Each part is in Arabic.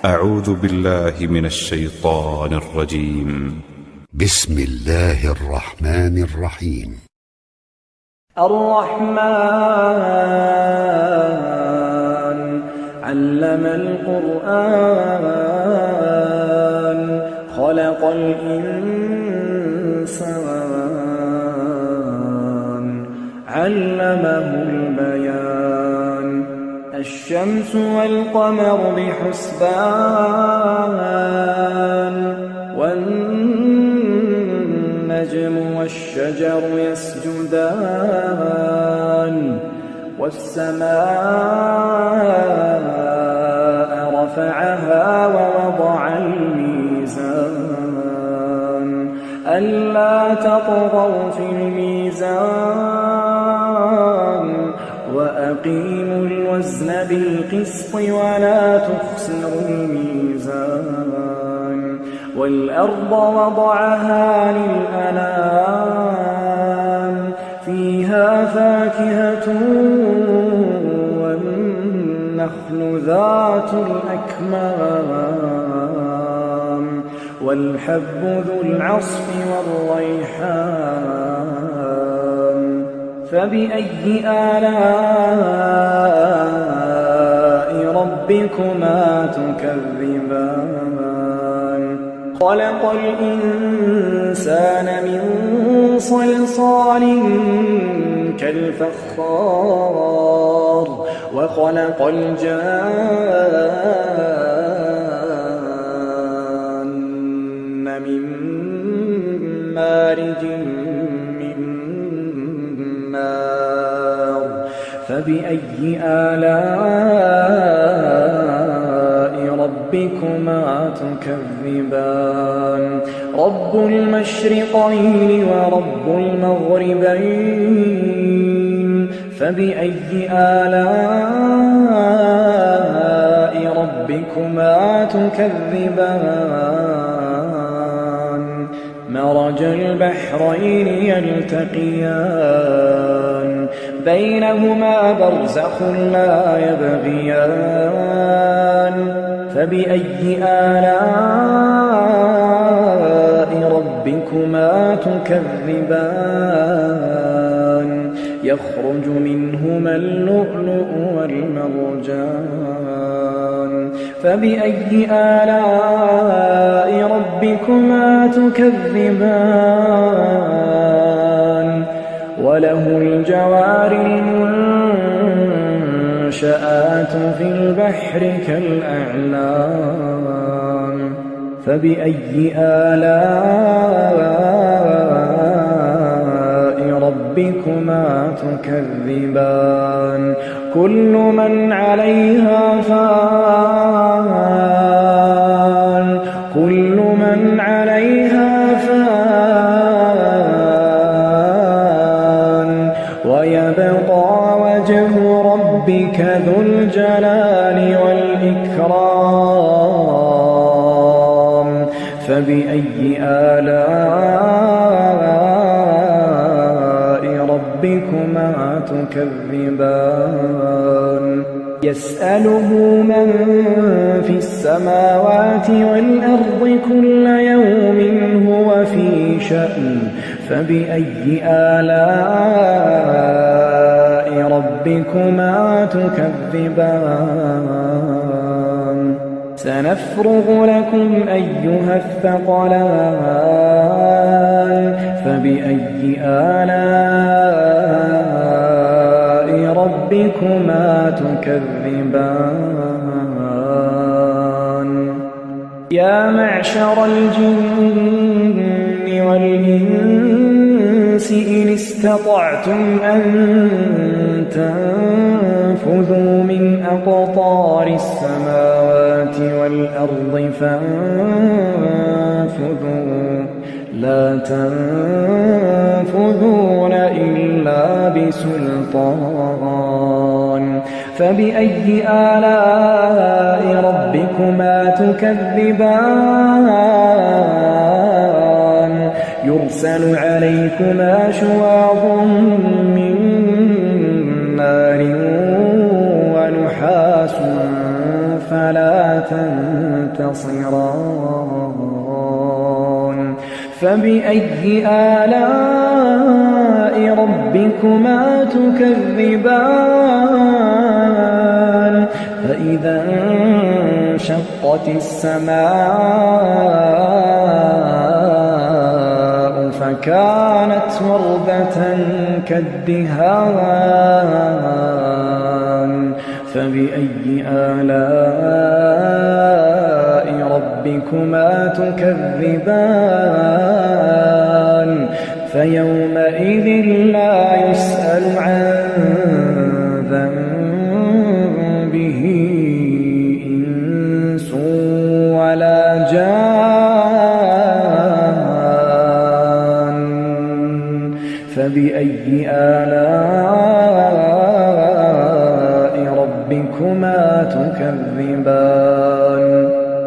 أعوذ بالله من الشيطان الرجيم. بسم الله الرحمن الرحيم. الرحمن علم القرآن خلق الإنسان علمه البيان الشمس والقمر بحسبان والنجم والشجر يسجدان والسماء رفعها ووضع الميزان ألا تطغوا في الميزان وأقيموا الوزن بالقسط ولا تخسروا الميزان والأرض وضعها للأنام فيها فاكهة والنخل ذات الأكمام والحب ذو العصف والريحان فبأي آلاء ربكما تكذبان خلق الإنسان من صلصال كالفخار وخلق الجان من مارج من نار فبأي آلاء ربكما تكذبان رب المشرقين ورب المغربين فبأي آلاء ربكما تكذبان مرج البحرين يلتقيان بينهما برزخ لا يبغيان فبأي آلاء ربكما تكذبان يخرج منهما اللؤلؤ والمرجان فبأي آلاء ربكما تكذبان وله الجوار المنشآت في البحر كالأعلام فبأي آلاء ربكما تكذبان كل من عليها فان كل من عليها فان ويبقى وجه ربك ذو الجلال والإكرام فبأي آلاء ربكما تكذبان يسأله من في السماوات والأرض كل يوم هو في شأن فبأي آلاء ربكما تكذبان سنفرغ لكم أيها الثقلان فبأي آلاء ربكما تكذبان يا معشر الجن والإنس إن استطعتم أن تنفذوا من أقطار السماوات والأرض فانفذوا لا تنفذون إلا بسلطان فبأي آلاء ربكما تكذبان يرسل عليكما شواظ من نار ونحاس فلا تنتصران فبأي آلاء ربكما تكذبان فإذا انشقت السماء فكانت وردة كالدهان فبأي آلاء ربكما تكذبان فيومئذ لا يسأل عن ذنبه إنس ولا جان فبأي آلاء ربكما تكذبان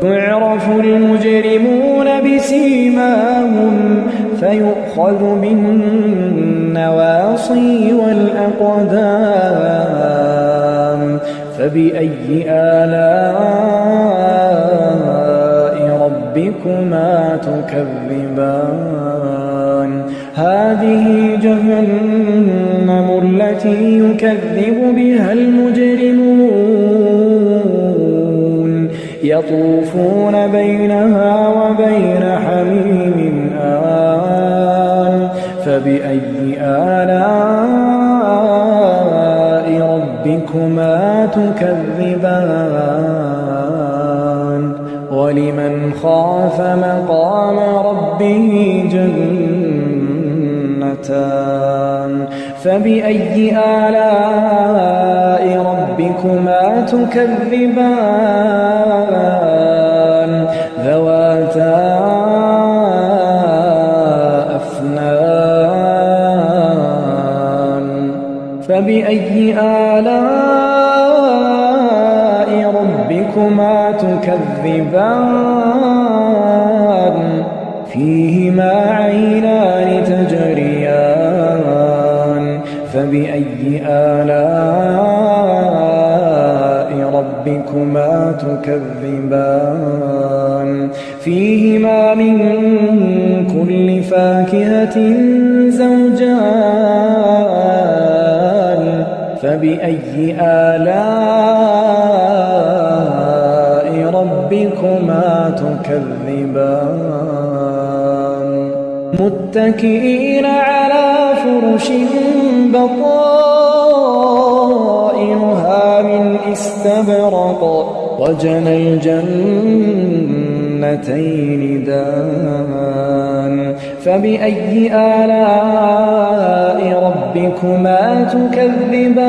يعرف المجرمون بسيماهم فيؤخذ بالنواصي والأقدام فبأي آلاء ربكما تكذبان هذه جهنم التي يكذب بها المجرمون يطوفون بينها وبين حميم آن فبأي آلاء ربكما تكذبان ولمن خاف مقام ربه جنتان فبأي آلاء ربكما تكذبان ذواتا أفنان فبأي آلاء ربكما تكذبان فيهما عينان تجريان فبأي آلاء ربكما تكذبان فيهما من كل فاكهة زوجان فبأي آلاء ربكما تكذبان متكئين على فرش بطائنها من استبرق وجنى الجنتين دان فبأي آلاء ربكما تكذبان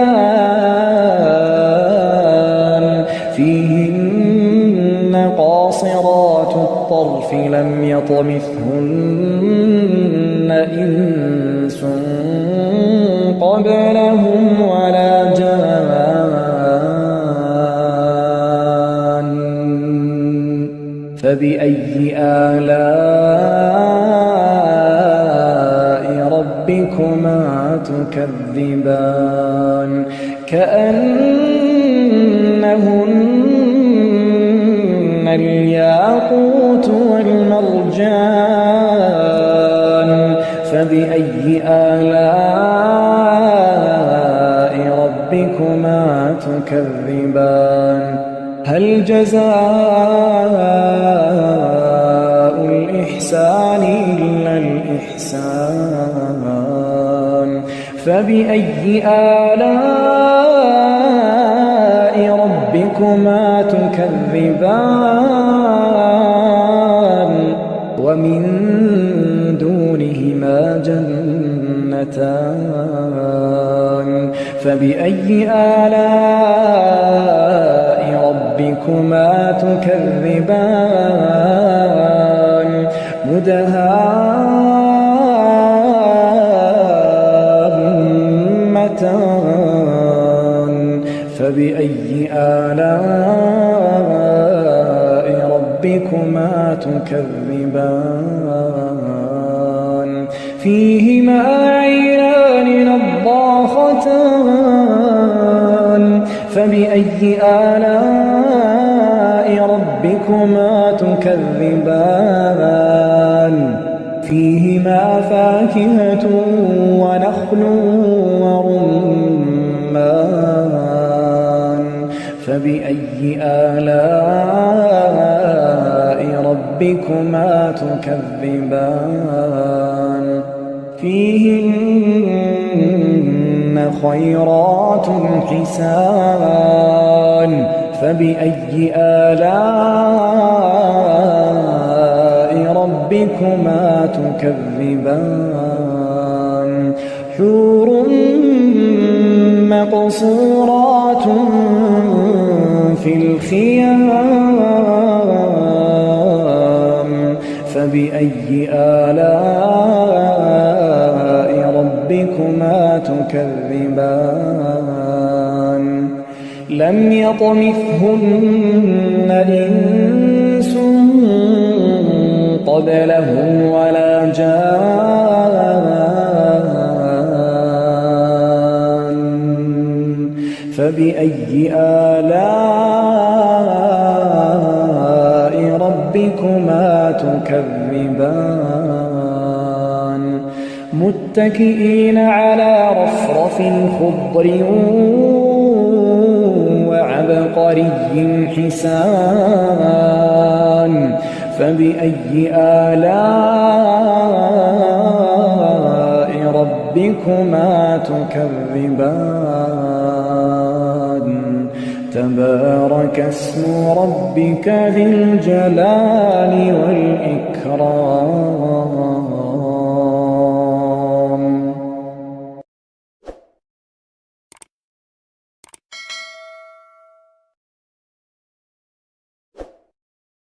فيهن قاصرات الطرف لم يطمثهن إنس قبلهم ولا جان فبأي آلاء ربكما تكذبان كأنهن الياقوت والمرجان فبأي آلاء ربكما تكذبان هل جزاء الإحسان إلا الإحسان فبأي آلاء ربكما تكذبان ومن دونهما جنتان فبأي آلاء ربكما تكذبان مدهامتان فبأي آلاء ربكما تكذبان فيهما عينان نضاختان فبأي آلاء ربكما تكذبان فيهما فاكهة ونخل ورمان فبأي آلاء ربكما تكذبان فيهن خيرات حسان فبأي آلاء ربكما تكذبان حور مقصورات في الخيام فبأي آلاء ربكما تكذبان لم يطمثهن إنس قبلهم ولا جان فبأي آلاء ربكما تكذبان متكئين على رفرف خضر وعبقري حسان فبأي آلاء ربكما تكذبان تبارك اسم ربك ذي الجلال والإكرام